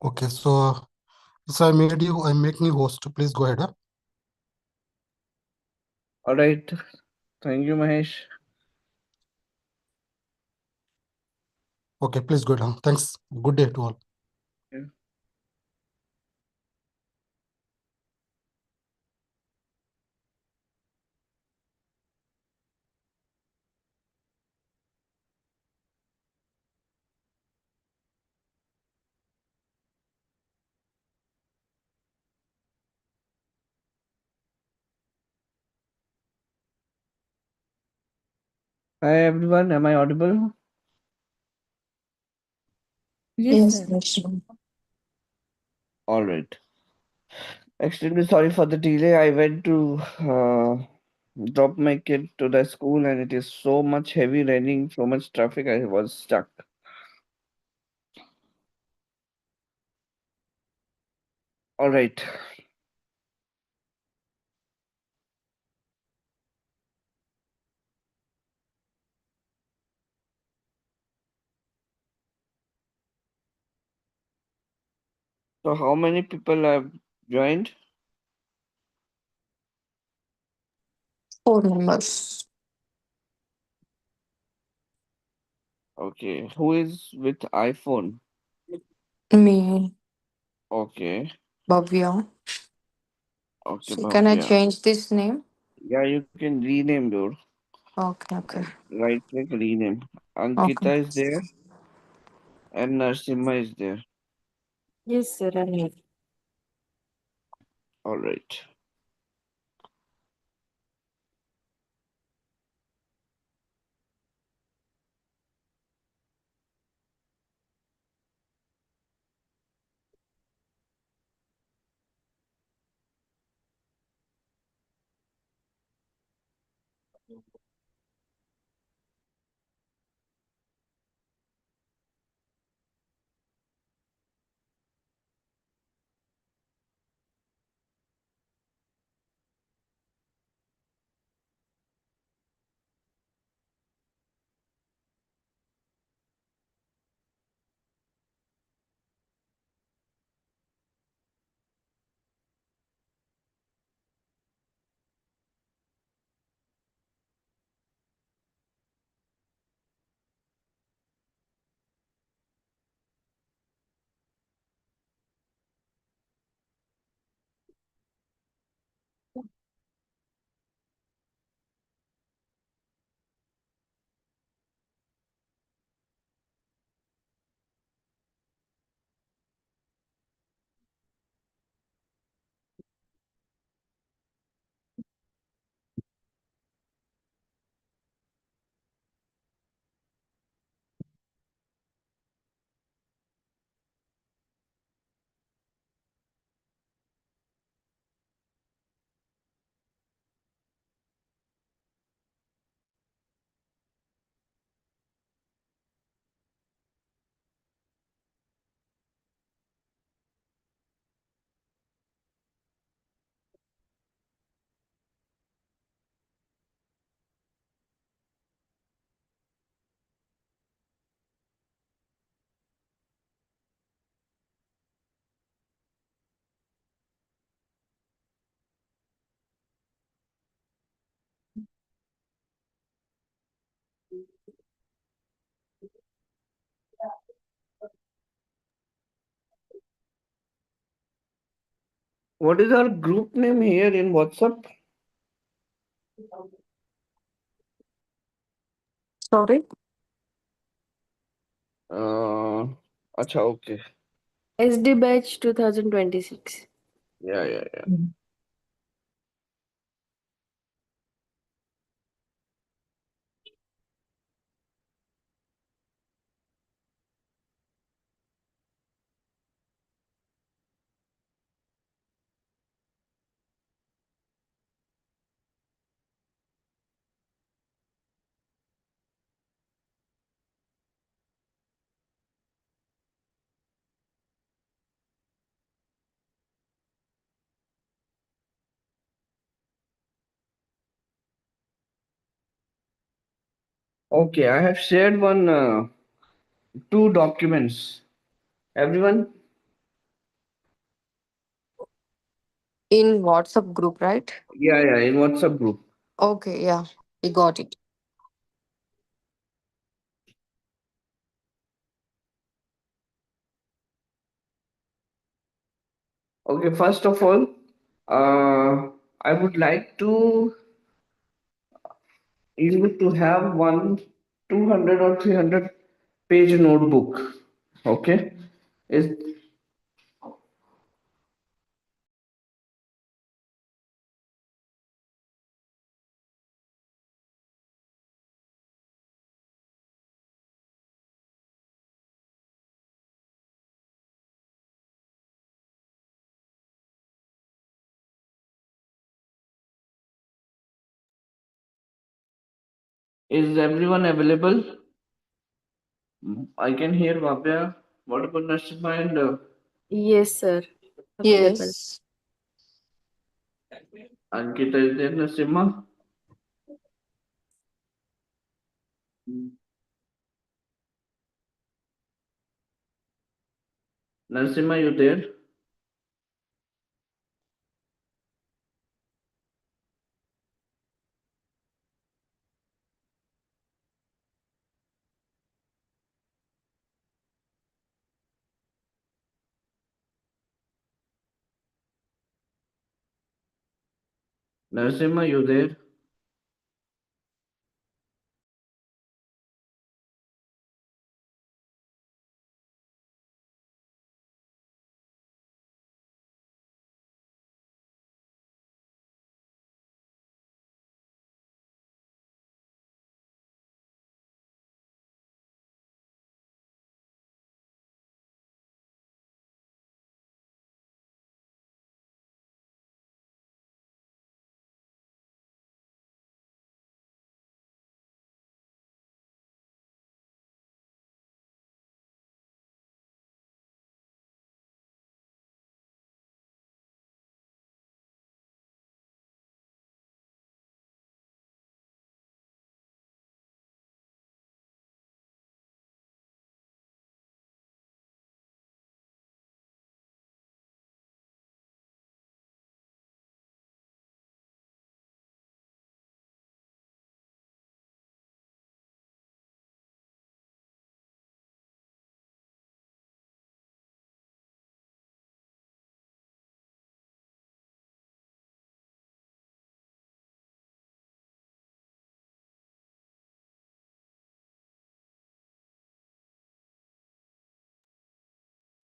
Okay, so I'm making you host. Please go ahead. All right. Thank you, Mahesh. Okay, please go ahead. Thanks. Good day to all. Yeah. Hi, everyone. Am I audible? Yes, sir. Darshan. All right. Extremely sorry for the delay. I went to drop my kid to the school, and it is so much heavy raining, so much traffic. I was stuck. All right. So, how many people have joined? 4 members. Okay. Who is with iPhone? Me, Okay. Bhavya. Okay, So can I Bhavya. change this name? Yeah, you can rename your Okay. right click rename. Okay. Ankita is there and Narsimha is there. Yes, sir. I'm here. All right. What is our group name here in WhatsApp? Sorry. Acha, okay. SD batch 2026. Yeah. Mm. Okay, I have shared two documents. Everyone? In WhatsApp group, right? Yeah, in WhatsApp group. Okay, yeah, we got it. Okay, first of all, I would like to you to have one 200 or 300 page notebook. Okay, is everyone available? I can hear Bhavya. What about Nashima and Yes, sir. Available. Yes. Ankita? Is there Nashima? Nashima, you there? Nashima, you there?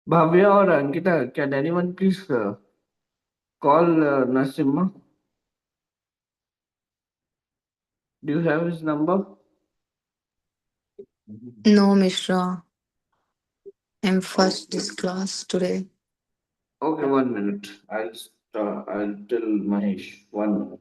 Bhavya or Ankita, can anyone please call Nashima? Do you have his number? No, Mishra. I'm first this class today. Okay, 1 minute. I'll tell Mahesh. 1 minute.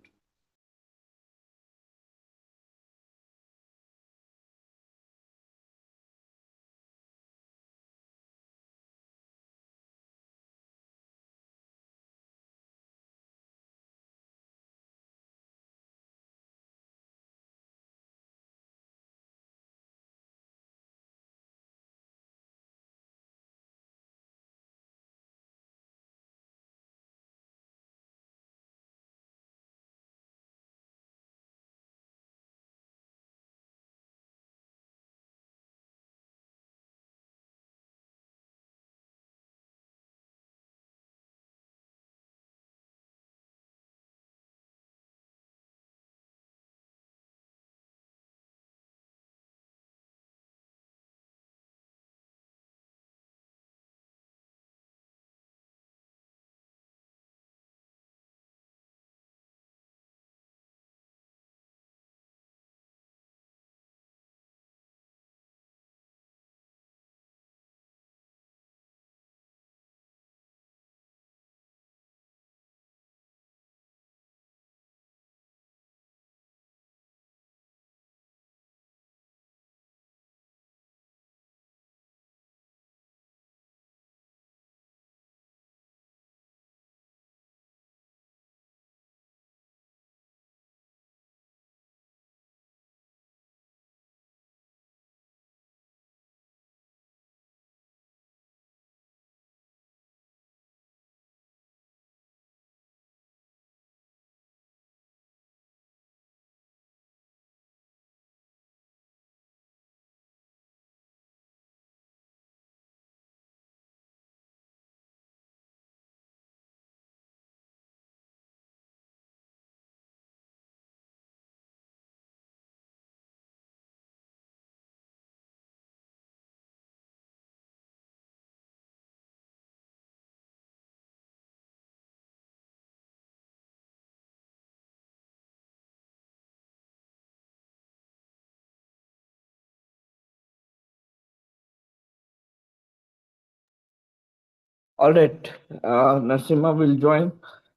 All right. Nasima will join.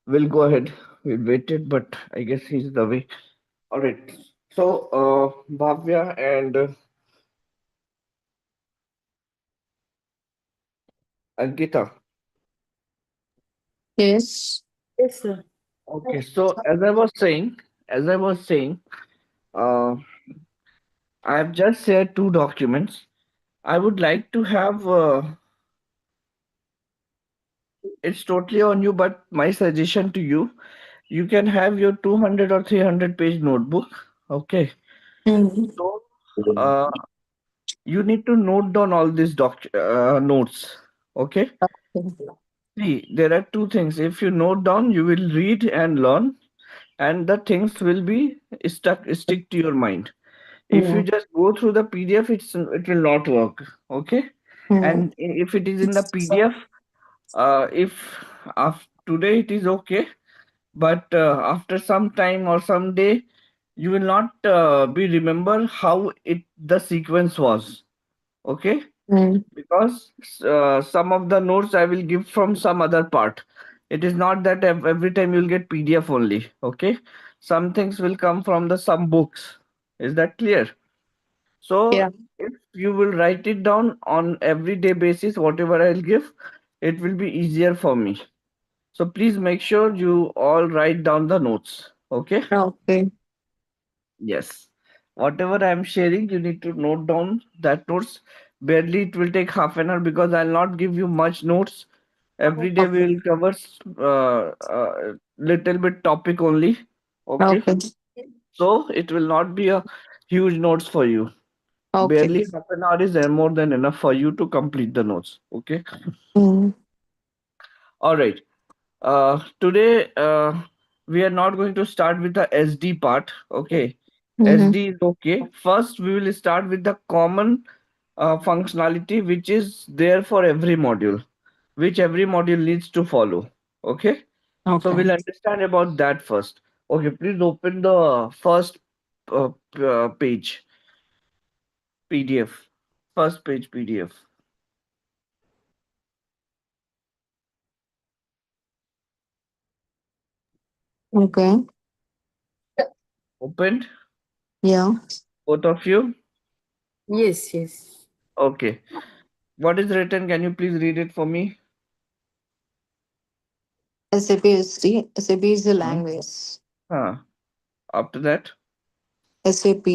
We'll go ahead. We waited, but I guess he's the way. All right. So, Bhavya and Ankita. Yes. Yes, sir. Okay. So, as I was saying, uh, I have just shared two documents. I would like to have. It's totally on you, but my suggestion to you, you can have your 200 or 300 page notebook. Okay. Mm. So, uh, you need to note down all these notes. Okay. Okay. See, there are two things. If you note down, you will read and learn, and the things will be stick to your mind. If you Mm. just go through the PDF, it will not work. Okay. Mm. And if it is in the PDF, if today it is okay, but after some time or some day, you will not be remember how it the sequence was. Okay. Mm. Because some of the notes I will give from some other part. It is not that every time you'll get PDF only. Okay. Some things will come from the some books. Is that clear? So Yeah. if you will write it down on everyday basis, whatever I'll give, it will be easier for me. So please make sure you all write down the notes. Okay. Okay. Yes. Whatever I'm sharing, you need to note down that notes. Barely it will take half an hour because I'll not give you much notes. Every day we Okay. will cover little bit topic only. Okay. Okay. So it will not be a huge notes for you. Okay. Barely half an hour is more than enough for you to complete the notes. Okay. Mm. All right. Today we are not going to start with the SD part. Okay. Mm-hmm. SD is okay. First, we will start with the common functionality which is there for every module, which every module needs to follow. Okay. So Okay. we'll understand about that first. Okay. Please open the first page PDF. First page PDF. Okay. Opened. Yeah. Both of you. Yes, yes. Okay. What is written? Can you please read it for me? SAP SD. SAP is the Huh? language. Huh. After that. SAP.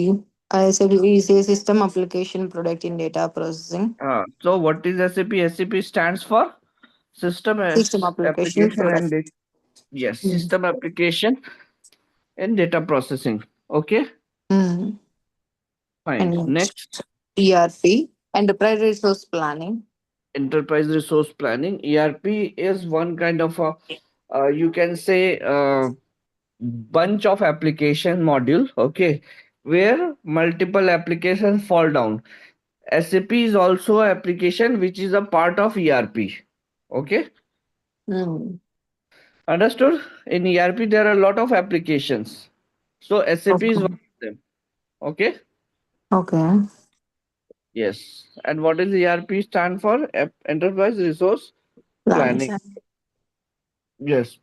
SAP is a system application product in data processing. So what is SAP? SAP stands for System System as application Application product. and yes, Mm. System Application and Data Processing. Okay, Mm. fine. And Next, ERP. Enterprise resource planning. Enterprise Resource Planning. ERP is one kind of a you can say bunch of application module. Okay, where multiple applications fall down. SAP is also an application which is a part of ERP. Okay. Mm. Understood? In ERP, there are a lot of applications. So SAP is one Okay. of them. Okay? Okay. Yes. And what is ERP stand for? Enterprise Resource Planning. Planning. Yes.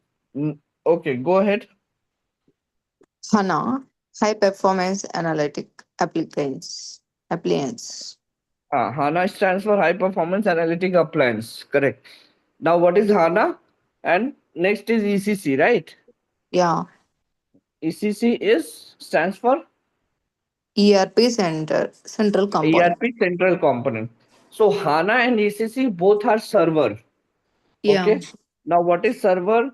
Okay, go ahead. HANA. High performance analytic appliance. HANA stands for High Performance Analytic Appliance. Correct. Now, what is HANA? And next is ECC, right? Yeah. ECC is stands for ERP central component. ERP Central Component. So HANA and ECC both are server. Yeah. Okay. Now, what is server?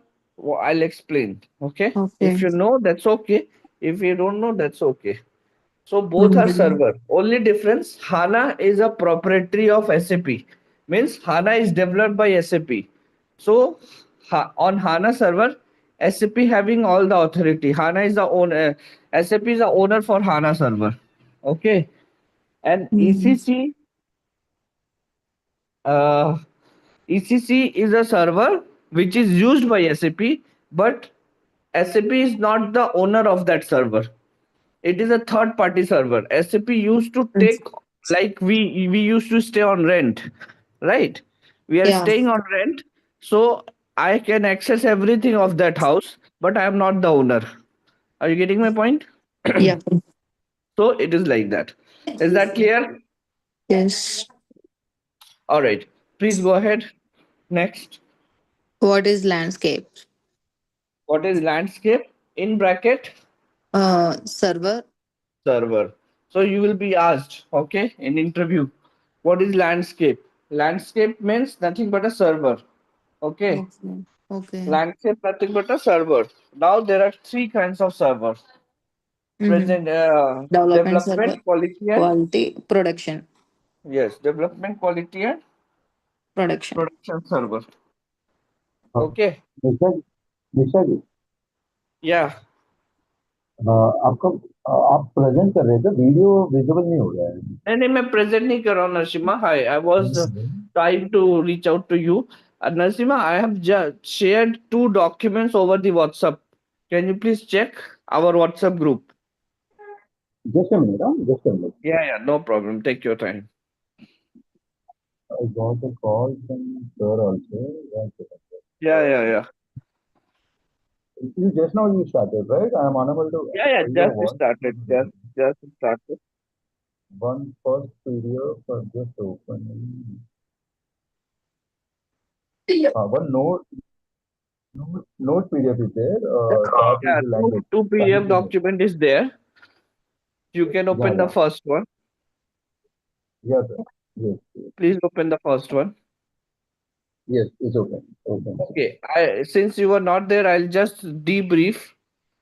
I'll explain. Okay. Okay. If you know, that's okay. If you don't know, that's okay. So both are Mhm. server. Only difference, HANA is a proprietary of SAP. Means HANA is developed by SAP. So on HANA server, SAP having all the authority. HANA is the owner. SAP is the owner for HANA server. Okay. And Mhm. uh, ECC is a server which is used by SAP, but SAP is not the owner of that server. It is a third party server. SAP used to take, like we used to stay on rent, right? We are Yeah. staying on rent. So I can access everything of that house, but I am not the owner. Are you getting my point? Yeah. So it is like that. Is that clear? Yes. All right. Please go ahead. Next. What is landscape? What is landscape? In bracket, Server. server. So you will be asked, okay, in interview, what is landscape? Landscape means nothing but a server. Okay. Okay. Okay. Landscape nothing but a server. Now there are three kinds of servers. Mm-hmm. Present Development server. development, quality, and Quality. Production. yes, development, quality, and Production. production server. हाँ, Okay. निशा जी Yeah. आपका आप present कर रहे थे video visible नहीं हो रहा है नहीं मैं प्रेजेंट नहीं कर रहा हूँ Narasimha. Hi, I was trying to reach out to you. Narasimha, I have just shared 2 documents over the WhatsApp. Can you please check our WhatsApp group? Just a minute just a minute Yeah, no problem. Take your time. I got a call from sir also Yeah. you just now you started right I am unable to Yeah, hear your just voice started. Just started. one first PDF for just opening one note PDF is there that is Yeah, the two, language two PDF document is there. You can open the first one. yeah sir yes Please open the first one. yes it's open Okay, since you were not there, I'll just debrief.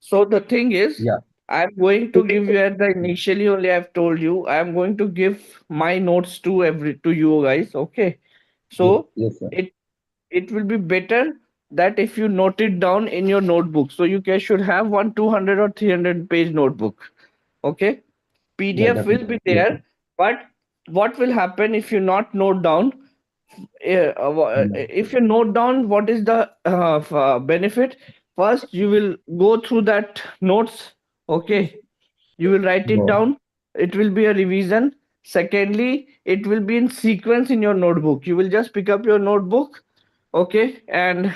So the thing is, yeah I'm going to give you at the initially only I've told you, I'm going to give my notes to you guys. Okay. So yes sir it it will be better that if you note it down in your notebook. So you guys should have one 200 or 300 page notebook. Okay. yeah PDF will be definitely yes there, but what will happen if you not note down? sir. If you note down what is the benefit, first you will go through that notes. Okay, you will write it No. down. It will be a revision. Secondly, it will be in sequence in your notebook. You will just pick up your notebook, okay, and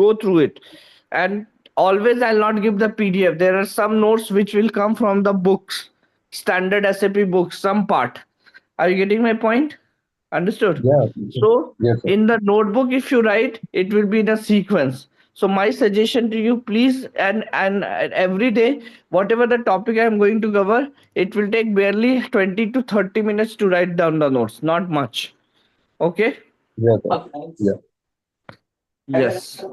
go through it. And always I'll not give the PDF. There are some notes which will come from the books, standard SAP books, some part. Are you getting my point? Understood? Yeah. So Yes, sir. in the notebook, if you write, it will be in a sequence. So my suggestion to you, please, and every day, whatever the topic I am going to cover, it will take barely 20 to 30 minutes to write down the notes, not much. Okay? Yes, sir. Yeah. Yes.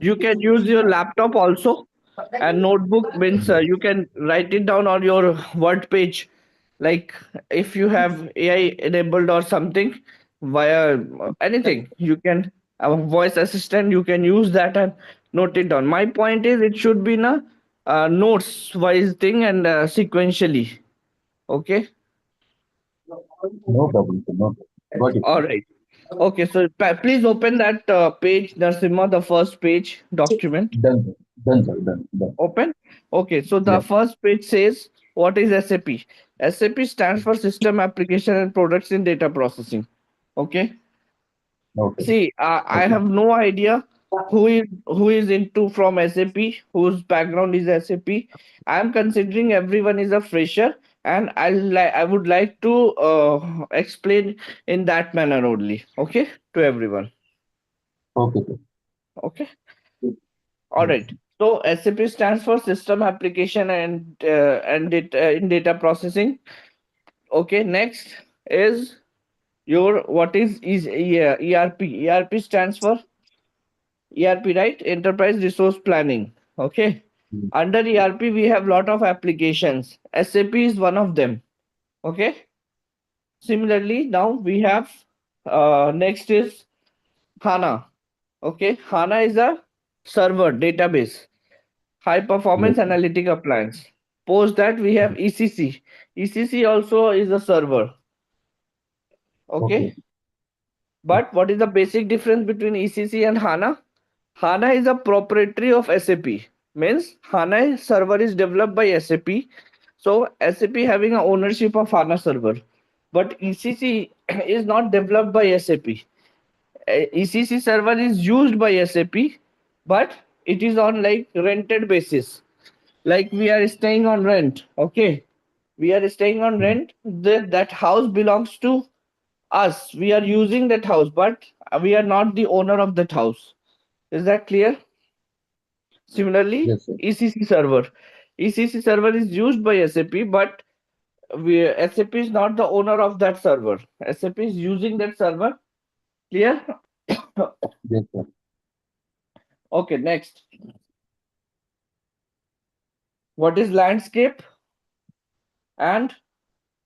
You can use your laptop also, and notebook means you can write it down on your word page. Like if you have AI enabled or something via anything, you can have a voice assistant. You can use that and note it down. My point is, it should be in a notes wise thing and sequentially. Okay. No problem, sir. No problem. Got it. All right. Okay. So please open that page, Narsimha, the first page document. Done, sir. Done, sir. Done. Open. Okay, so the Yeah. first page says what is SAP? SAP stands for System Application and Products in Data Processing. Okay. Okay. See, I Okay. have no idea who is into from SAP, whose background is SAP. I am considering everyone is a fresher, and I would like to explain in that manner only. Okay, to everyone. Okay, sir. Okay. All right. So SAP stands for System Application in Data Processing. Okay. Next is your what is ERP. ERP stands for ERP, right? Enterprise Resource Planning. Okay. Mm. Under ERP we have lot of applications. SAP is one of them. Okay. Similarly, now we have next is HANA. Okay. HANA is a server database. High performance Yes. analytic appliance. Post that we have ECC. ECC also is a server. Okay. Okay. But what is the basic difference between ECC and HANA? HANA is a proprietary of SAP. Means HANA server is developed by SAP. So SAP having a ownership of HANA server. But ECC is not developed by SAP. ECC server is used by SAP, but it is on like rented basis. Like we are staying on rent. Okay. We are staying on rent. That house belongs to us. We are using that house, but we are not the owner of that house. Is that clear? Similarly, Yes, sir. ECC server. ECC server is used by SAP, but SAP is not the owner of that server. SAP is using that server. Clear? Yes, sir. Okay, next. What is landscape and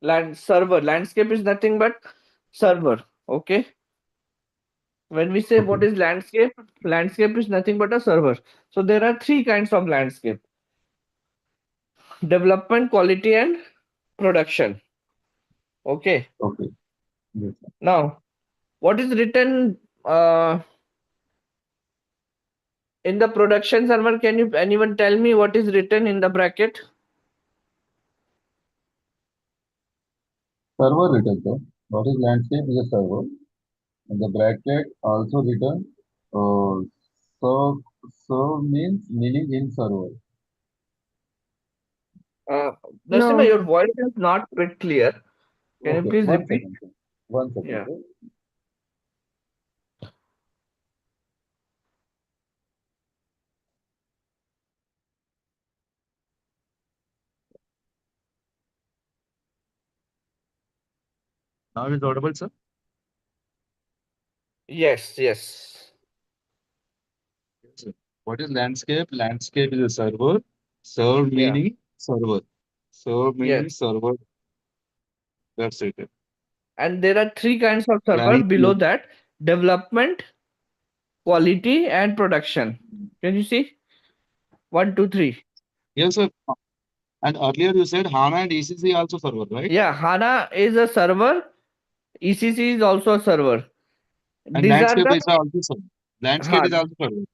land server? Landscape is nothing but server. Okay. When we say what Okay. is landscape, landscape is nothing but a server. So there are three kinds of landscape: development, quality, and production. Okay. Okay. Yes, sir. Now, what is written in the production server? Can you anyone tell me what is written in the bracket? Server written, sir. What is landscape is a server. And the bracket also written serve serve means meaning in server. Nasima, your No. voice is not bit clear. Can you Okay, please one repeat? second, sir. One second, Yeah. sir. Now is audible, sir? Yes, yes. Yes, sir. What is landscape? Landscape is a server. Serve Yeah. meaning server. Serve meaning Yes. server. That's it. And there are three kinds of server Client. below that: development, quality, and production. Can you see? 1, 2, 3. Yes, sir. And earlier you said HANA and ECC also server, right? Yeah, HANA is a server. ECC is also a server. And These are landscape the is also server. Landscape is also server.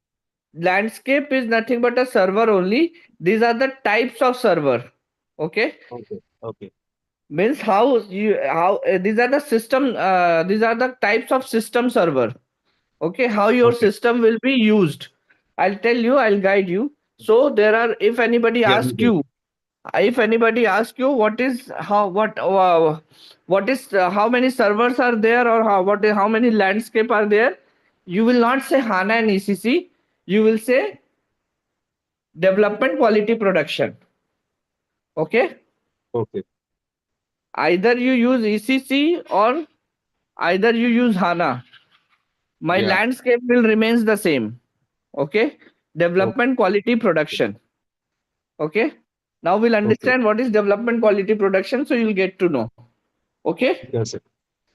landscape is nothing but a server only. These are the types of server. Okay. Okay. Okay. Means how these are the system, these are the types of system server. Okay, how your Okay. system will be used, I'll tell you, I'll guide you. So there are, if anybody Yeah, asks you, what is what is how many servers are there, or how many landscape are there, you will not say HANA and ECC, you will say development, quality, production. Okay. Okay. Either you use ECC or either you use HANA. My Yeah. landscape will remains the same. Okay. Development, quality, production. Okay. Now we'll Okay. understand what is development, quality, production. So you'll get to know. Okay. Yes, sir.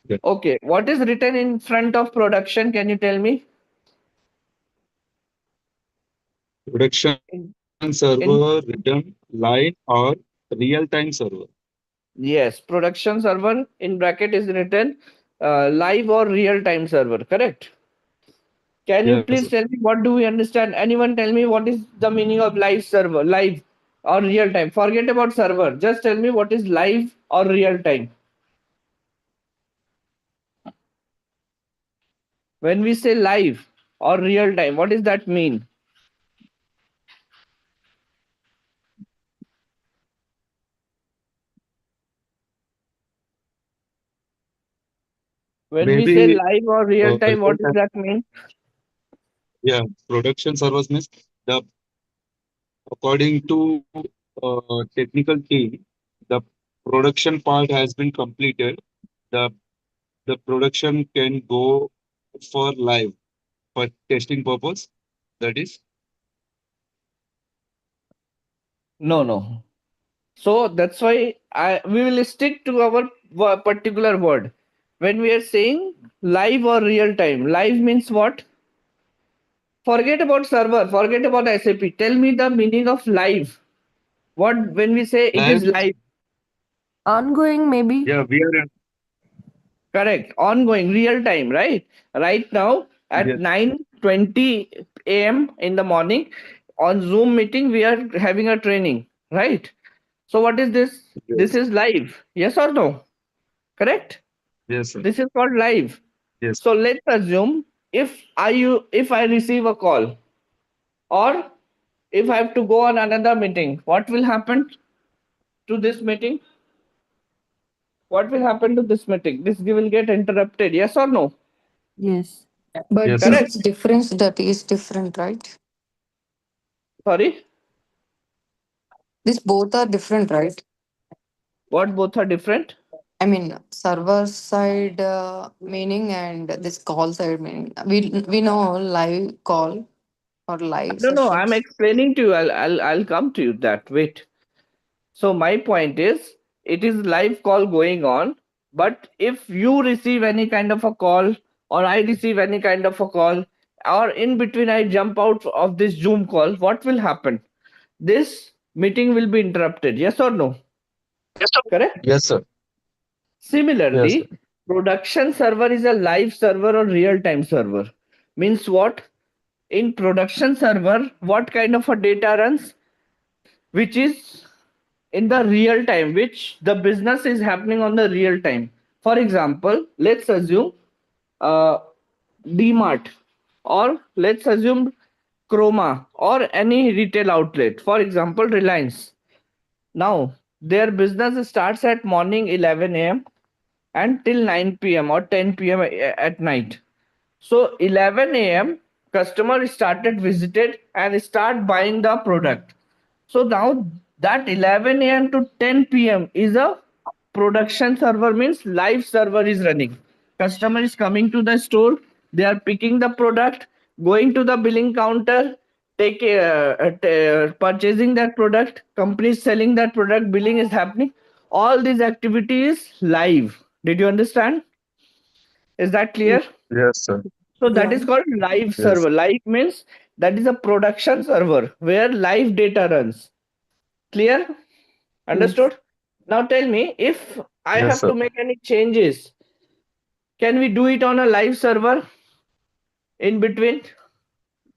Yeah. Okay. What is written in front of production? Can you tell me? Production In, server, return line, or real-time server. yes, production server in bracket is written live or real time server. Correct. Can you Yes, please sir. tell me what do we understand? Anyone tell me what is the meaning of live server, live or real time? Forget about server. Just tell me what is live or real time. When we say live or real time, what does that mean? When we say Maybe live or real time, what real does time. that mean? Yeah, production servers means the according to technical team, the production part has been completed. The the production can go for live for testing purpose. That is. No, no. So that's why we will stick to our particular word. When we are saying live or real time, live means what? Forget about server, forget about SAP. Tell me the meaning of live. What when we say it Live is is, live? Ongoing, maybe. yeah, we are Correct. Ongoing, real time, right? Right now at yes, 9:20 a.m. in the morning on Zoom meeting, we are having a training, right? So what is this? This yes, is live. Yes or no? Correct? yes, sir. This is called live. Yes, So let's assume if I receive a call, or if I have to go on another meeting, what will happen to this meeting? What will happen to this meeting? This will get interrupted, yes or no? Yes. But Yes, this sir. Correct. is difference that is different, right? Sorry, These both are different, right? what both are different? I mean, server side meaning and this call side meaning. We know live call or live No, I'm sessions. explaining to you. I'll come to you that. Wait. So my point is, it is live call going on, but if you receive any kind of a call, or I receive any kind of a call, or in between I jump out of this Zoom call, what will happen? This meeting will be interrupted. Yes or no? Correct? Yes, sir. Yes, sir. Similarly, production server is a live server or real-time server. Means what? In production server, what kind of a data runs? Which is in the real time, which the business is happening on the real time. For example, let's assume uh, DMart, or let's assume Chroma, or any retail outlet. For example, Reliance. Now, their business starts at morning 11 a.m. and till 9 p.m. or 10 p.m. at night. So 11 a.m. customer started visited and start buying the product. So now that 11 a.m. to 10 p.m. is a production server, means live server is running. Customer is coming to the store, they are picking the product, going to the billing counter, purchasing that product, company is selling that product, billing is happening. All these activities live. Did you understand? Is that clear? Yes, sir. So that Yeah. is called live Yes. server. Live means that is a production server where live data runs. Clear? Yes. Understood? Now tell me, if I Yes, have sir. to make any changes, can we do it on a live server in between?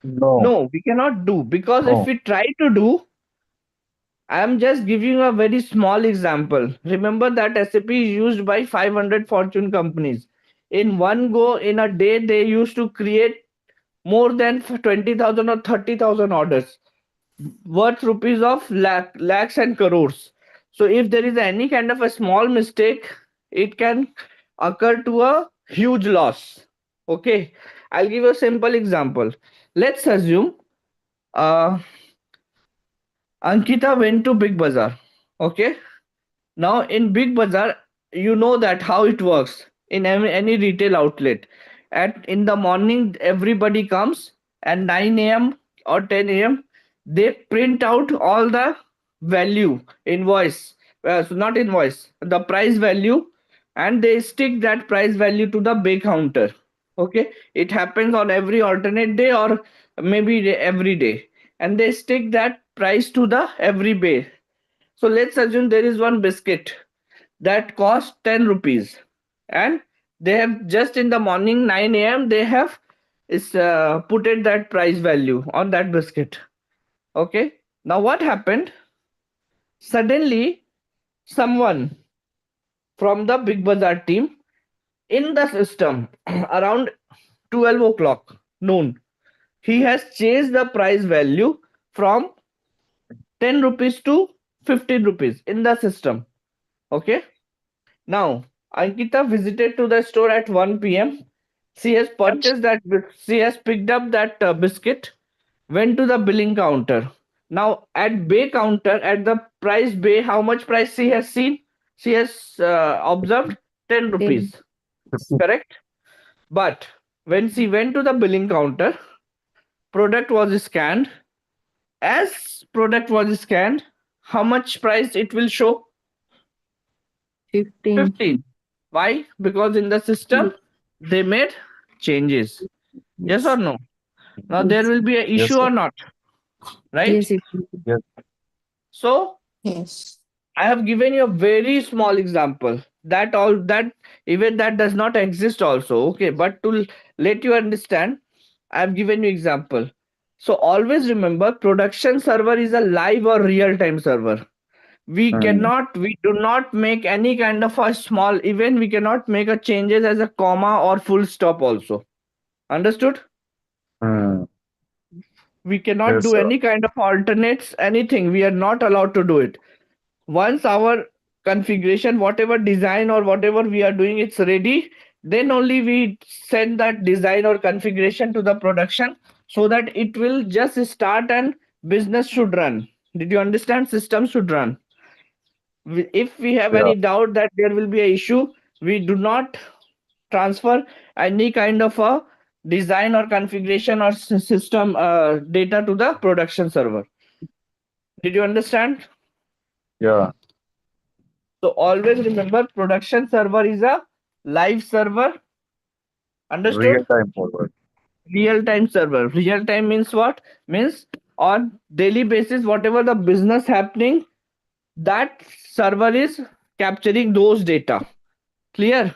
No. No, we cannot do, because if No. we try to do, I am just giving a very small example. Remember that SAP is used by 500 Fortune companies. In one go, in a day, they used to create more than 20,000 or 30,000 orders worth rupees of lakhs and crores. So if there is any kind of a small mistake, it can occur to a huge loss. Okay, I'll give you a simple example. Let's assume uh, Ankita went to Big Bazaar. Okay, now in Big Bazaar, you know that how it works in any retail outlet. At in the morning, everybody comes at 9 a.m. or 10 a.m. They print out all the value invoice, so not invoice, the price value, and they stick that price value to the bay counter. Okay, it happens on every alternate day or maybe every day, and they stick that price to the every bay. So let's assume there is one biscuit that costs 10 rupees, and they have just in the morning 9 a.m. they have put it that price value on that biscuit. Okay. Now what happened? Suddenly, someone from the Big Bazaar team in the system around 12 o'clock noon, he has changed the price value from 10 rupees to 15 rupees in the system. Okay. Now, Ankita visited to the store at 1 p.m. She has purchased that, she has picked up that biscuit, went to the billing counter. Now, at bay counter, at the price bay, how much price she has seen? She has observed 10 rupees, correct? But when she went to the billing counter, product was scanned. As product was scanned, how much price it will show? 15. 15. Why? Because in the system they made changes. Yes or Yes. no? Now there will be an Yes, issue sir. or not, right? Yes, it will. Yes. So Yes. I have given you a very small example. That all that even that does not exist also. Okay, but to let you understand, I have given you example. So always remember, production server is a live or real time server. We do not make any kind of a small, even we cannot make a changes as a comma or full stop also. Understood? Hmm. We cannot Yes, do sir. any kind of alternates, anything. We are not allowed to do it. Once our configuration, whatever design or whatever we are doing, it's ready, then only we send that design or configuration to the production so that it will just start and business should run. Did you understand? System should run. If we have Yeah. any doubt that there will be a issue, we do not transfer any kind of a design or configuration or system data to the production server. Did you understand? Yeah. So always remember, production server is a live server. Understood? Real time forward. Real time server. Real time means what? Means on daily basis, whatever the business happening, that server is capturing those data. Clear?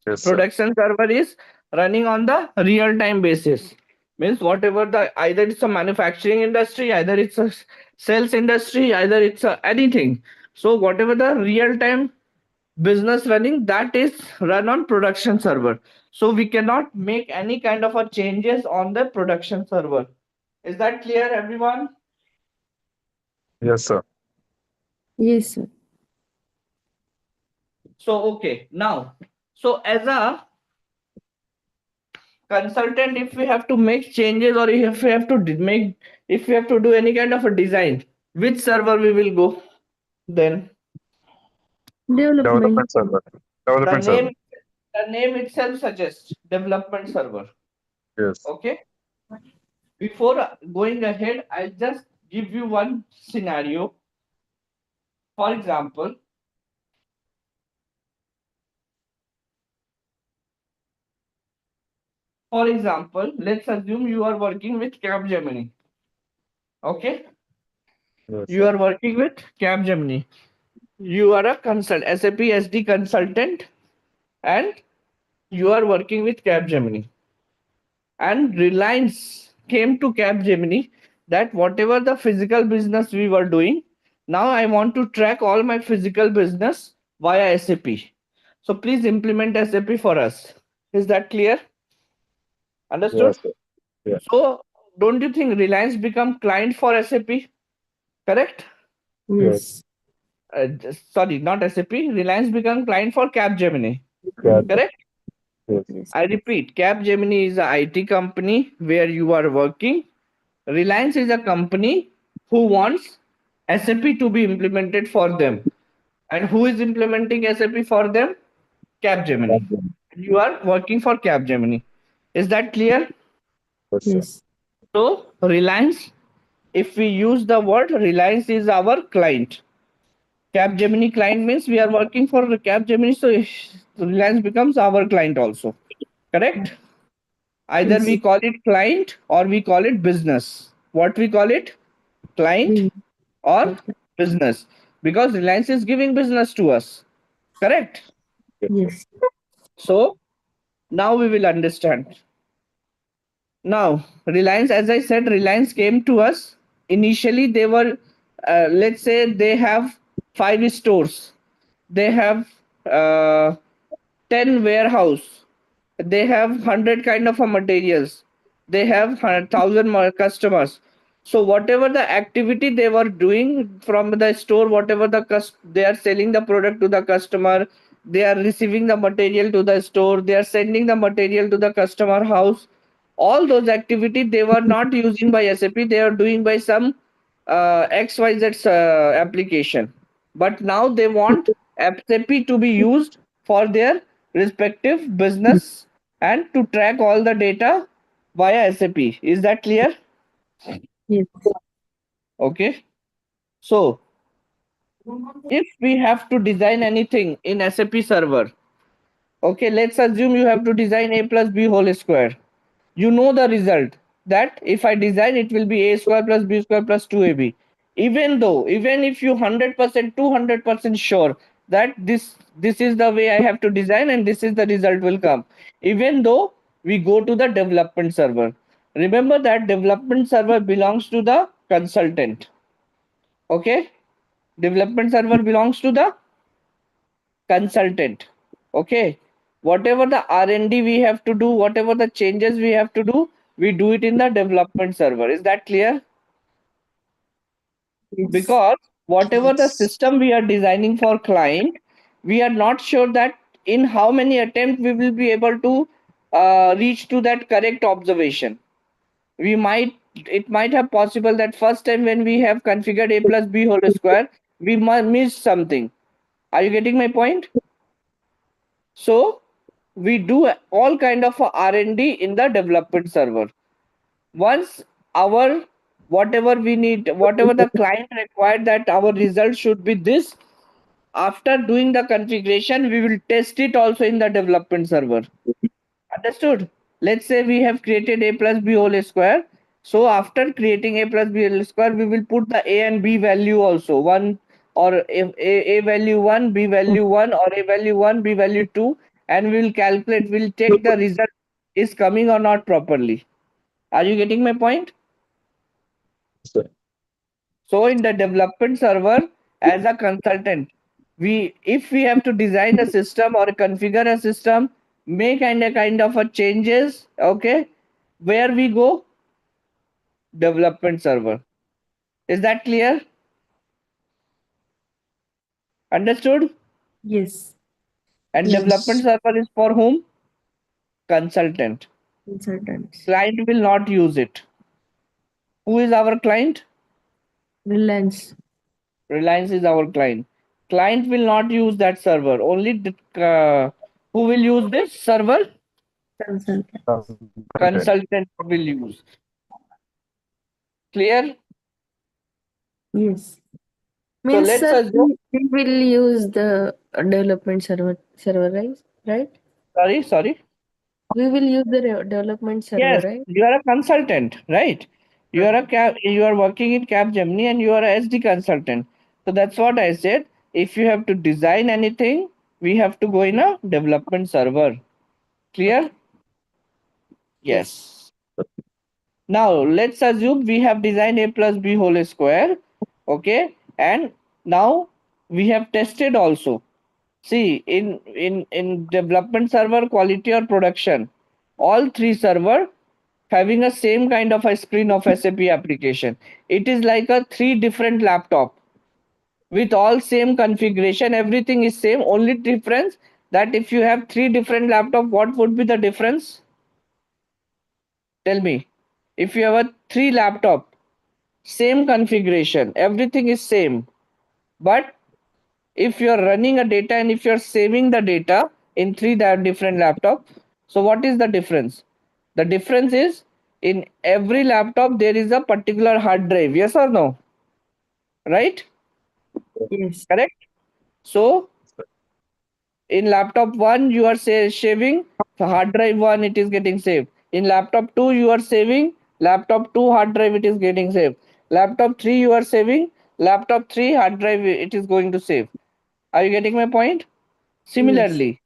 Yes, sir. Production server is running on the real time basis. Means whatever the, either it's a manufacturing industry, either it's a sales industry, either it's a anything. So whatever the real time business running, that is run on production server. So we cannot make any kind of a changes on the production server. Is that clear, everyone? Yes, sir. Yes, sir. So okay, now, so as a consultant, if we have to make changes or if we have to if we have to do any kind of a design, which server we will go then? Development. Development server. The Development server. name, the name itself suggests development server. Yes. Okay. Before going ahead, I'll just give you one scenario. For example, let's assume you are working with Capgemini. Okay. Yes, You sir. are working with Capgemini. You are a SAP SD consultant, and you are working with Capgemini. And Reliance came to Capgemini that whatever the physical business we were doing, now I want to track all my physical business via SAP. So please implement SAP for us. Is that clear? Understood? Yes, sir. Yeah. So don't you think Reliance become client for SAP? Correct? Yes. Sorry, not SAP. Reliance become client for Capgemini. Yeah. Correct? Yes. Yes. I repeat, Capgemini is a IT company where you are working. Reliance is a company who wants SAP to be implemented for them. And who is implementing SAP for them? Capgemini. You are working for Capgemini. Is that clear? Yes, sir. Yes. So, Reliance, if we use the word Reliance is our client. Capgemini client means we are working for Capgemini, so Reliance becomes our client also. Correct? Either Yes. we call it client or we call it business. What we call it? Client Mm. or business. Because Reliance is giving business to us. Correct? Yes. So now we will understand. Now, Reliance, as I said, Reliance came to us. Initially, they were, let's say, they have 5 stores. They have 10 warehouse. They have 100 kind of a materials. They have 1,000 more customers. So whatever the activity they were doing from the store, whatever they are selling the product to the customer, they are receiving the material to the store, they are sending the material to the customer house. All those activity they were not using by SAP. They are doing by some XYZ application. But now they want SAP to be used for their respective business and to track all the data via SAP. Is that clear? Yes. Okay. So if we have to design anything in SAP server, okay, let's assume you have to design a plus b whole square. You know the result that if I design it will be a square plus b square plus 2ab. Even if you 100% 200% sure that this is the way I have to design and this is the result will come, even though we go to the development server, remember that development server belongs to the consultant. Okay, development server belongs to the consultant. Okay, whatever the R&D we have to do, whatever the changes we have to do, we do it in the development server. Is that clear? Yes. Because whatever the Yes. system we are designing for client, we are not sure that in how many attempts we will be able to reach to that correct observation. We might, it might have possible that first time when we have configured a plus b whole square, we might miss something. Are you getting my point? So we do all kind of R&D in the development server. Once our whatever we need, whatever the client required that our result should be this, after doing the configuration, we will test it also in the development server. Understood? Let's say we have created a plus b whole square. So after creating a plus b whole square, we will put the a and b value also, one or a value 1, b value 1, or a value 1, b value 2, and we will calculate, we'll check the result is coming or not properly. Are you getting my point? Sir. So in the development server, as a consultant, if we have to design a system or configure a system, make kind of a changes, okay, where we go? Development server. Is that clear? Understood? Yes. And Yes. development server is for whom? Consultant. Consultants. Client will not use it. Who is our client? Reliance. Reliance is our client. Client will not use that server. Only who will use this server? Consultant. Consultant will use. Clear? Yes. So Means, let's sir, assume. we will use the development server, right? Sorry. We will use the development server, Yes, right? you are a consultant, right? You are you are working in Capgemini and you are a SD consultant. So that's what I said. If you have to design anything, we have to go in a development server. Clear? Yes. Now let's assume we have designed a plus b whole square. Okay. And now we have tested also. See, in development server, quality or production, all three server having a same kind of a screen of SAP application. It is like a three different laptop with all same configuration. Everything is same. Only difference that if you have three different laptop, what would be the difference? Tell me. If you have a three laptop, same configuration, everything is same. But if you're running a data and if you're saving the data in three different laptop, so what is the difference? The difference is in every laptop there is a particular hard drive. Yes or no? Right? Yes. Correct? So in laptop 1 you are saving hard drive 1, it is getting saved. In laptop 2 you are saving laptop 2 hard drive, it is getting saved. Laptop 3 you are saving laptop 3 hard drive, it is going to save. Are you getting my point? Similarly,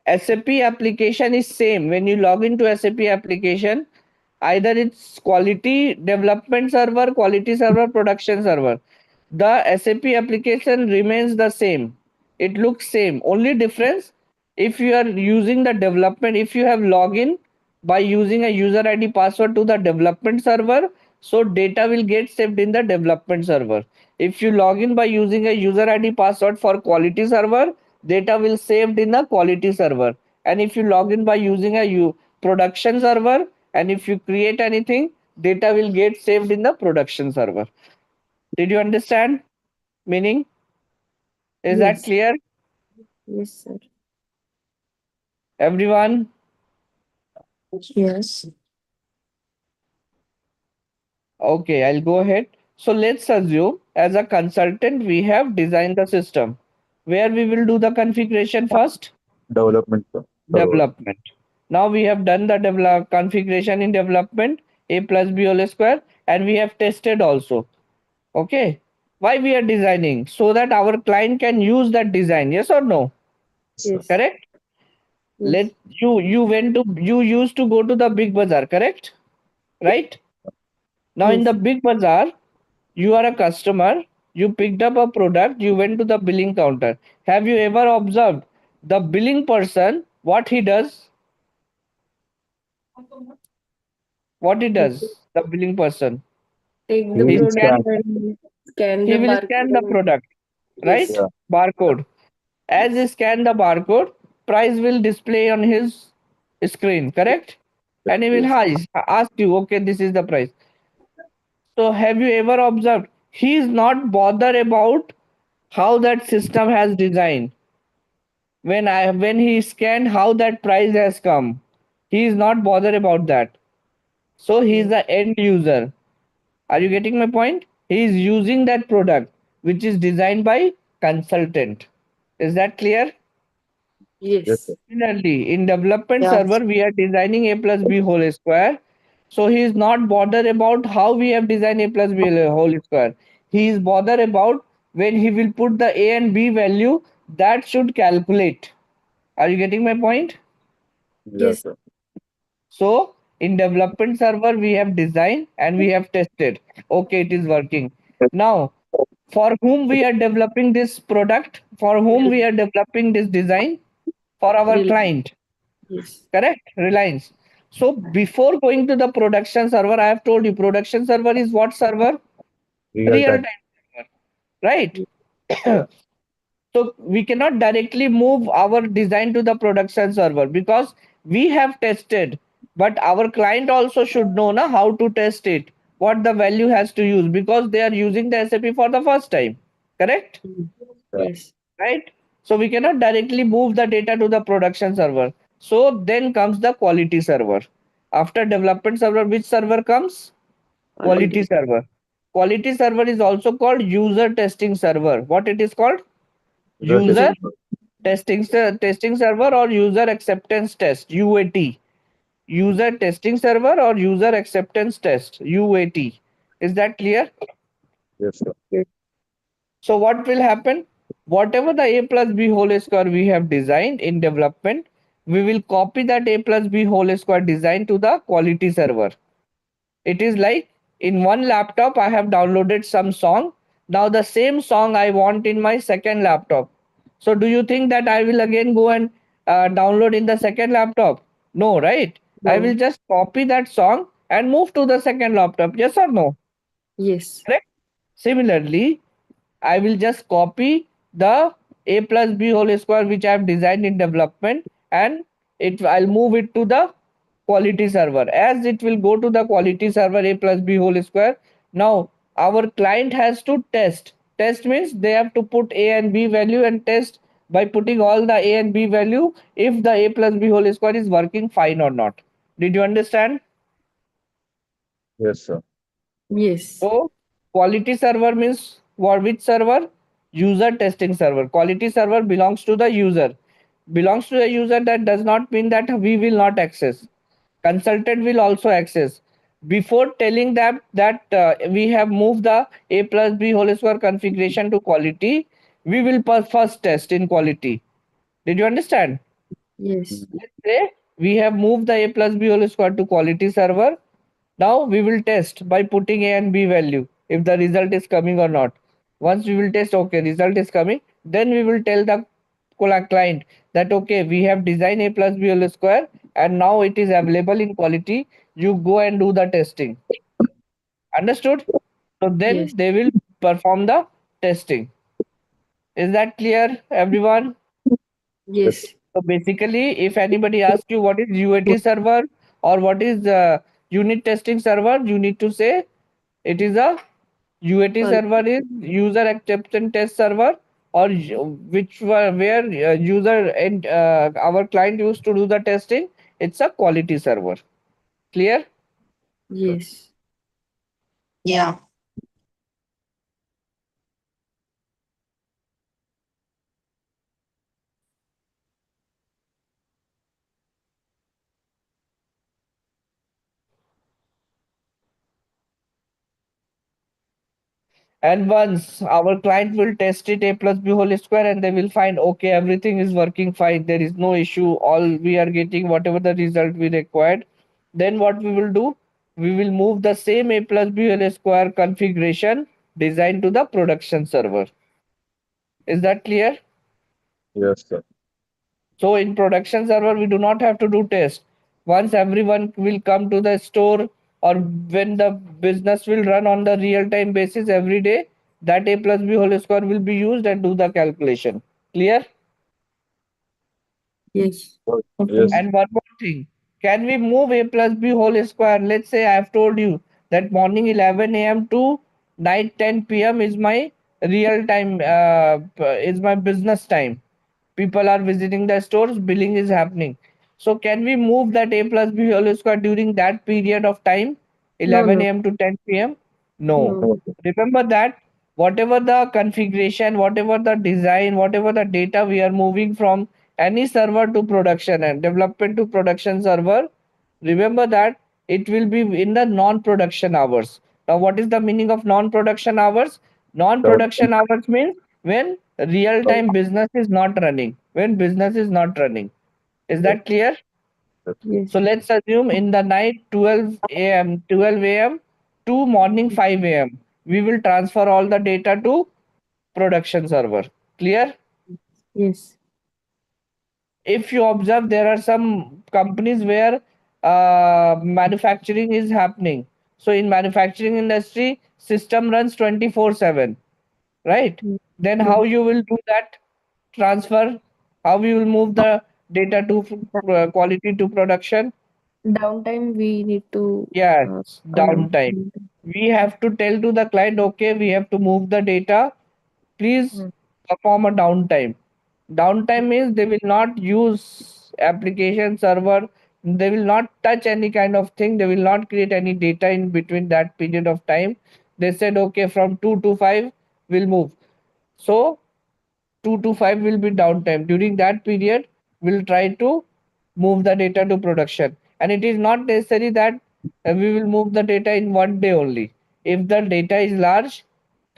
SAP application is same. When you log into SAP application, either it's quality development server, quality server, production server. The SAP application remains the same. It looks same. Only difference, if you are using the development, if you have login by using a user ID password to the development server, so data will get saved in the development server. If you log in by using a user ID password for quality server, data will saved in the quality server. And if you log in by using a production server, and if you create anything, data will get saved in the production server. Did you understand? Meaning? Is that Yes. clear? Yes, sir. Everyone? Yes. Okay, I'll go ahead. So let's assume as a consultant, we have designed the system. Where we will do the configuration first? Development server. Development. Now we have done the configuration in development, a plus b whole square, and we have tested also. Okay. Why we are designing? So that our client can use that design. Yes or no? Yes. Correct? Yes. You used to go to the big bazaar, correct? Right? Now in Yes. the big bazaar, you are a customer, you picked up a product, you went to the billing counter. Have you ever observed the billing person, what he does, the billing person, Take He the will he product scan, scan. and scan he the will scan the barcode. product, right? Yes. Yeah. Barcode. As he scan the barcode, price will display on his screen, correct? And he will ask you, okay, this is the price. So have you ever observed? He is not bothered about how that system has designed. When he scanned how that price has come, he is not bothered about that. So he is the end user. Are you getting my point? He is using that product which is designed by consultant. Is that clear? Yes, Yes. sir. Similarly, in development Yeah. server, we are designing a plus b whole square. So he is not bothered about how we have designed a plus b whole square. He is bothered about when he will put the a and b value that should calculate. Are you getting my point? Yes, Yes. sir. So in development server, we have designed and we have tested. Okay, it is working. Now, for whom we are developing this product, for whom we are developing this design, for our Really. client. Yes. Correct? Reliance. So before going to the production server, I have told you production server is what server? Real Real time. time server, right? So we cannot directly move our design to the production server because we have tested, but our client also should know na, how to test it, what the value has to use because they are using the SAP for the first time. Correct? Yes. Right? So we cannot directly move the data to the production server. So then comes the quality server. After development server, which server comes? Quality Quality. server. Quality server is also called user testing server. What it is called? The User testing. testing server or user acceptance test, UAT. User testing server or user acceptance test, UAT. Is that clear? Yes, sir. So what will happen? Whatever the a plus b whole square we have designed in development, we will copy that a plus b whole square design to the quality server. It is like in one laptop I have downloaded some song. Now the same song I want in my second laptop. So do you think that I will again go and download in the second laptop? No, right? I will No. just copy that song and move to the second laptop. Yes or no? Yes. Correct? Similarly, I will just copy the a plus b whole square which I have designed in development and I'll move it to the quality server. As it will go to the quality server a plus b whole square. Now our client has to test. Test means they have to put a and b value and test by putting all the a and b value if the a plus b whole square is working fine or not. Did you understand? Yes, sir. Yes. So quality server means what? Which server? User testing server. Quality server belongs to the user. Belongs to the user. That does not mean that we will not access. Consultant will also access. Before telling them that we have moved the a plus b whole square configuration to quality, we will first test in quality. Did you understand? Yes. Let's say we have moved the a plus b whole square to quality server. Now we will test by putting a and b value if the result is coming or not. Once we will test, okay, result is coming, then we will tell the client that okay, we have designed a plus b whole square and now it is available in quality. You go and do the testing. Understood? So Yes. then they will perform the testing. Is that clear, everyone? Yes, Yes. So basically, if anybody asks you what is UAT server or what is unit testing server, you need to say it is a UAT Qual- server is user acceptance test server or which were where user and our client used to do the testing. It's a quality server. Clear? Yes. Yeah. And once our client will test it a plus b whole square and they will find okay, everything is working fine, there is no issue, all we are getting whatever the result we required. Then what we will do? We will move the same a plus b whole square configuration design to the production server. Is that clear? yes, sir. So in production server, we do not have to do test. Once everyone will come to the store, or when the business will run on the real time basis every day, that a plus b whole square will be used and do the calculation. Clear? Yes. Okay. Yes. And one more thing, can we move a plus b whole square? Let's say I have told you that morning 11 a.m. to night 10 p.m. is my real time, is my business time. People are visiting the stores, billing is happening. So can we move that a plus b whole square during that period of time, No, 11 no, a.m. to 10 p.m.? No. no. Okay. Remember that whatever the configuration, whatever the design, whatever the data we are moving from any server to production and development to production server, remember that it will be in the non-production hours. Now, what is the meaning of non-production hours? Development. Non-production hours means when real-time business is not running. When business is not running. Is Yes. that clear? Yes. So let's assume in the night 12 a.m. to morning 5 a.m. we will transfer all the data to production server. Clear? Yes. If you observe, there are some companies where manufacturing is happening. So in manufacturing industry, system runs 24/7, right? Mm. Then Yes. how you will do that transfer? How you will move the data to quality to production? Downtime we need to Yes, allow. downtime. We have to tell to the client, okay, we have to move the data. Please Mm. perform a downtime. Downtime means they will not use application server. They will not touch any kind of thing. They will not create any data in between that period of time. They said, okay, from 2 to 5, we'll move. So 2 to 5 will be downtime. During that period, we'll try to move the data to production. And it is not necessary that we will move the data in one day only. If the data is large,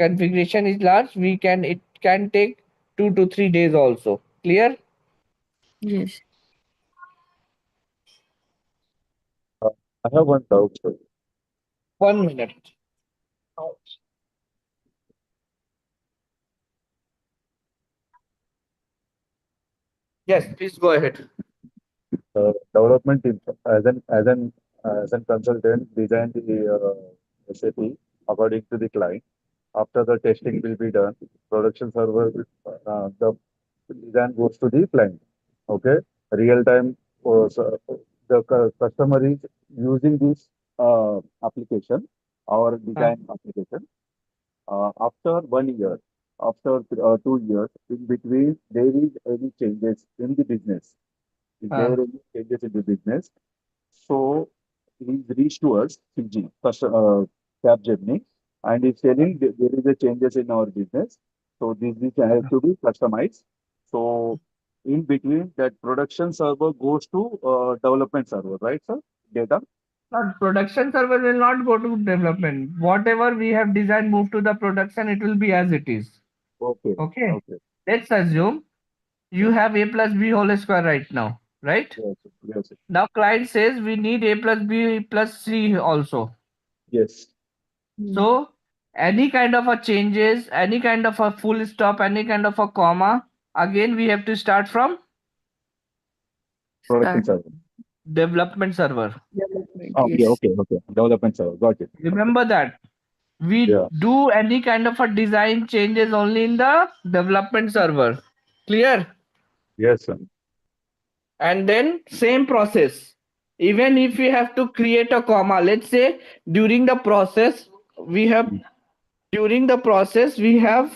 configuration is large, it can take 2 to 3 days also. Clear? Yes. Uh, I have one doubt, sir. 1 minute. Yes, please go ahead. Development team, as an consultant, design the SAP according to the client. After the testing will be done, production server, the design goes to the client. Okay, real time. So the customer is using this application or Uh, design application. After 1 year, after 2 years, in between, there is any changes in the business. Is there uh, any changes in the business? So he's reached to us, CG, Capgemini, and he's telling there is a changes in our business. So this has to be customized. So in between that production server goes to development server, right, sir? Data. Not production server will not go to development. Whatever we have designed move to the production, it will be as it is. Okay. Okay. Okay. Let's assume you have a plus b whole square right now, right? Yes. Yes. Now client says we need a plus b plus c also. Yes. Mm. So any kind of a changes, any kind of a full stop, any kind of a comma, again we have to start from Production Start server. development server. development. Oh, yeah. Yes. Okay. Okay. Development server. Got it. Okay. Remember that we Yeah. do any kind of a design changes only in the development server. Clear? Yes, sir. And then same process. Even if we have to create a comma, let's say during the process we have Mm. during the process we have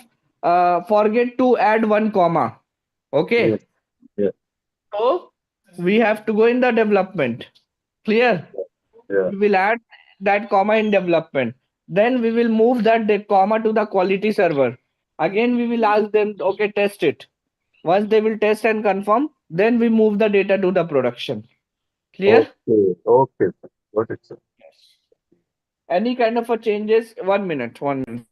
forget to add one comma. Okay, Yes. Yeah. so we have to go in the development. Clear? Yeah. We will add that comma in development. Then we will move that comma to the quality server. Again we will ask them, okay, test it. Once they will test and confirm, then we move the data to the production. Clear? Okay. Okay. Sir. Got it, sir. Any kind of a changes? 1 minute. 1 minute.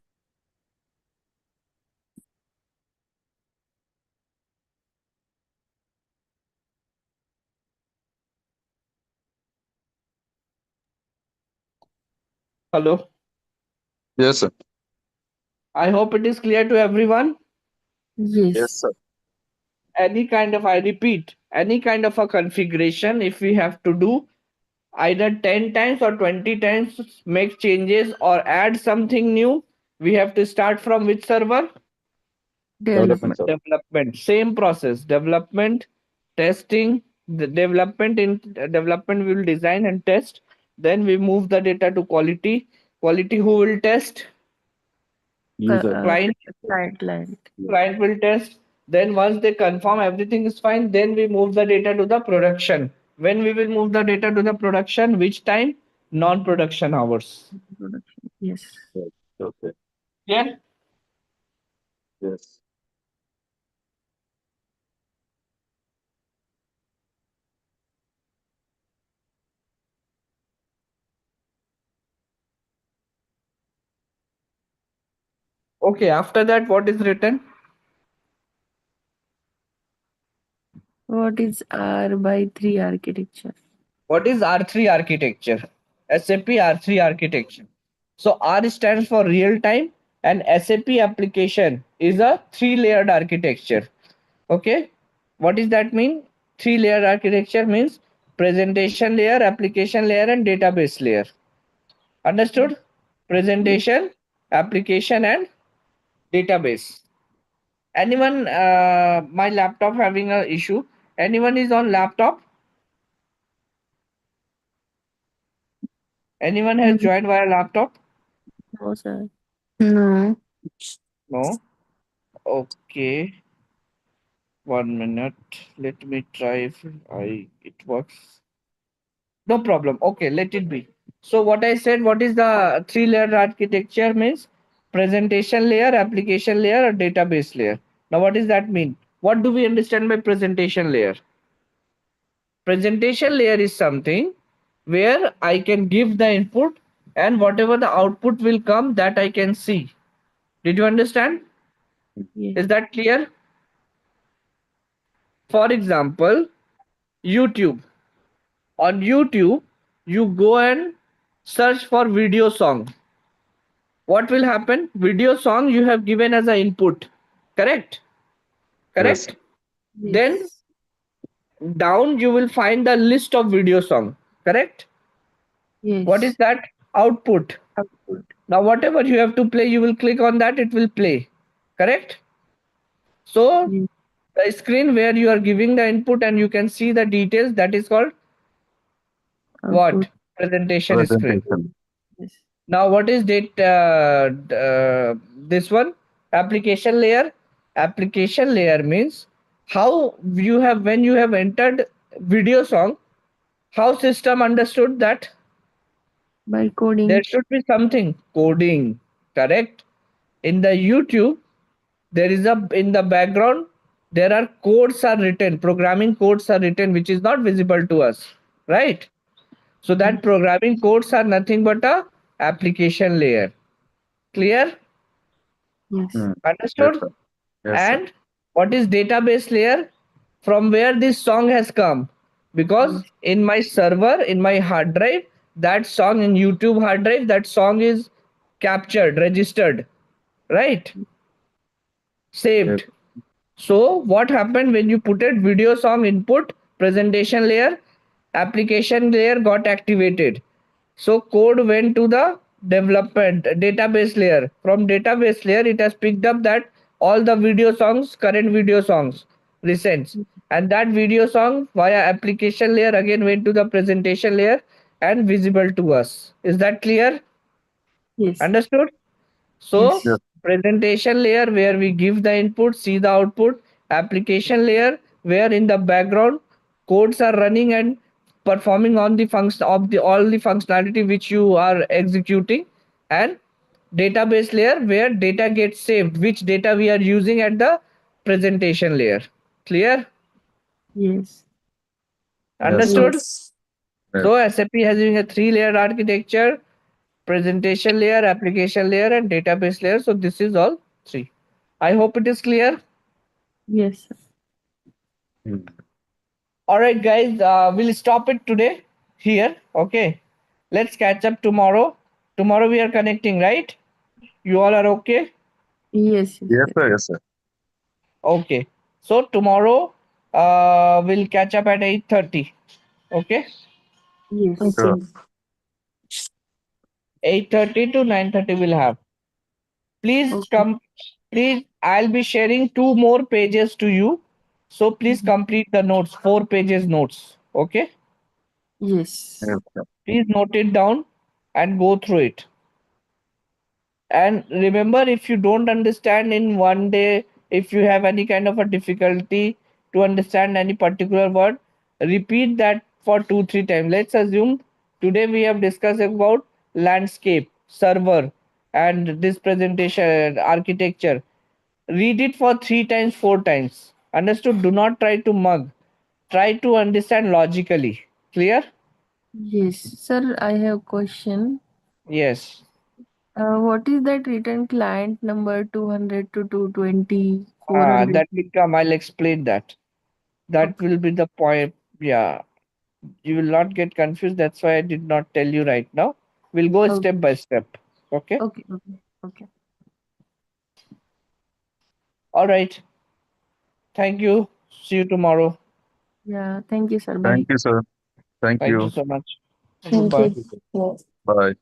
Hello. Yes, sir. I hope it is clear to everyone. Yes, Yes. sir. any kind of, I repeat, any kind of a configuration, if we have to do either 10 times or 20 times, make changes or add something new, we have to start from which server? Development. Development. Same process. Development, testing, the development. In development, we will design and test. Then we move the data to quality. Quality, who will test? User. Client. Client. Client will test. Then once they confirm everything is fine, then we move the data to the production. When we will move the data to the production, which time? Non-production hours. Production. Yes. Okay. Yeah. Yes. Okay. After that, what is written? What is R/3 architecture? What is R3 architecture? SAP R3 architecture. So R stands for real time, and SAP application is a three-layered architecture. Okay. What does that mean? Three-layered architecture means presentation layer, application layer, and database layer. Understood? Presentation, application, and database. Anyone, my laptop having a issue. Anyone is on laptop? Anyone has joined via laptop? No, sir. No. No. Okay. 1 minute. Let me try if it works. No problem. Okay, let it be. So what I said, what is the three-layered architecture means? Presentation layer, application layer, or database layer. Now what does that mean? What do we understand by presentation layer? Presentation layer is something where I can give the input and whatever the output will come, that I can see. Did you understand? Yes. Is that clear? For example, YouTube. On YouTube, you go and search for video song. What will happen? Video song you have given as an input. Correct? Correct? Then Yes. down you will find the list of video song. Correct? Yes. What is that? Output. Output. Now whatever you have to play, you will click on that, it will play. Correct? So Yes. the screen where you are giving the input and you can see the details, that is called what? Output. Presentation screen. Presentation. Yes. Now what is this one? Application layer. Application layer means how you have, when you have entered video song, how system understood that By coding. there should be something coding. Correct? In the YouTube, there is a, in the background there are codes are written, programming codes are written, which is not visible to us, right? So that programming codes are nothing but a application layer. Clear? Yes. Yes, Understood? sir. Yes, sir. And what is database layer? From where this song has come? Because Yes. in my server, in my hard drive, that song in YouTube hard drive, that song is captured, registered, right? Saved. Yes. So what happened when you put it video song input, presentation layer, application layer got activated. So code went to the development database layer. From database layer, it has picked up that all the video songs, current video songs, recents, and that video song via application layer again went to the presentation layer and visible to us. Is that clear? Yes. Understood? So Yes. Yes. presentation layer where we give the input, see the output, application layer where in the background codes are running and performing on the function of the all the functionality which you are executing, and database layer where data gets saved, which data we are using at the presentation layer. Clear? Yes. Understood? Yes. So SAP has a three-layered architecture: presentation layer, application layer, and database layer. So this is all three. I hope it is clear. Yes. Mm. All right, guys, we'll stop it today here. Okay. Let's catch up tomorrow. Tomorrow we are connecting, right? You all are okay? Yes. Yes, sir. Yes, sir. Okay. So tomorrow we'll catch up at 8:30. Okay? Yes. Sure. 8:30 to 9:30 we'll have. Please Okay. come. Please, I'll be sharing 2 more pages to you. So please complete the notes, 4 pages notes. Okay? Yes. Yes, sir. Please note it down and go through it. And remember, if you don't understand in one day, if you have any kind of a difficulty to understand any particular word, repeat that for 2 3 times. Let's assume today we have discussed about landscape, server, and this presentation architecture. Read it for 3 times, 4 times. Understood? Do not try to mug. Try to understand logically. Clear? Yes. Sir, I have question. Yes. What is that written client number 200 to 220, 400? That will come. I'll explain that. That Okay. will be the point. Yeah. You will not get confused. That's why I did not tell you right now. We'll go Okay. step by step. Okay. Okay. Okay. Okay. All right. Thank you. See you tomorrow. Yeah. Thank you, sir. Bye. Thank you, sir. Thank Thank you you. so much. Thank Goodbye. you. Yes. Bye.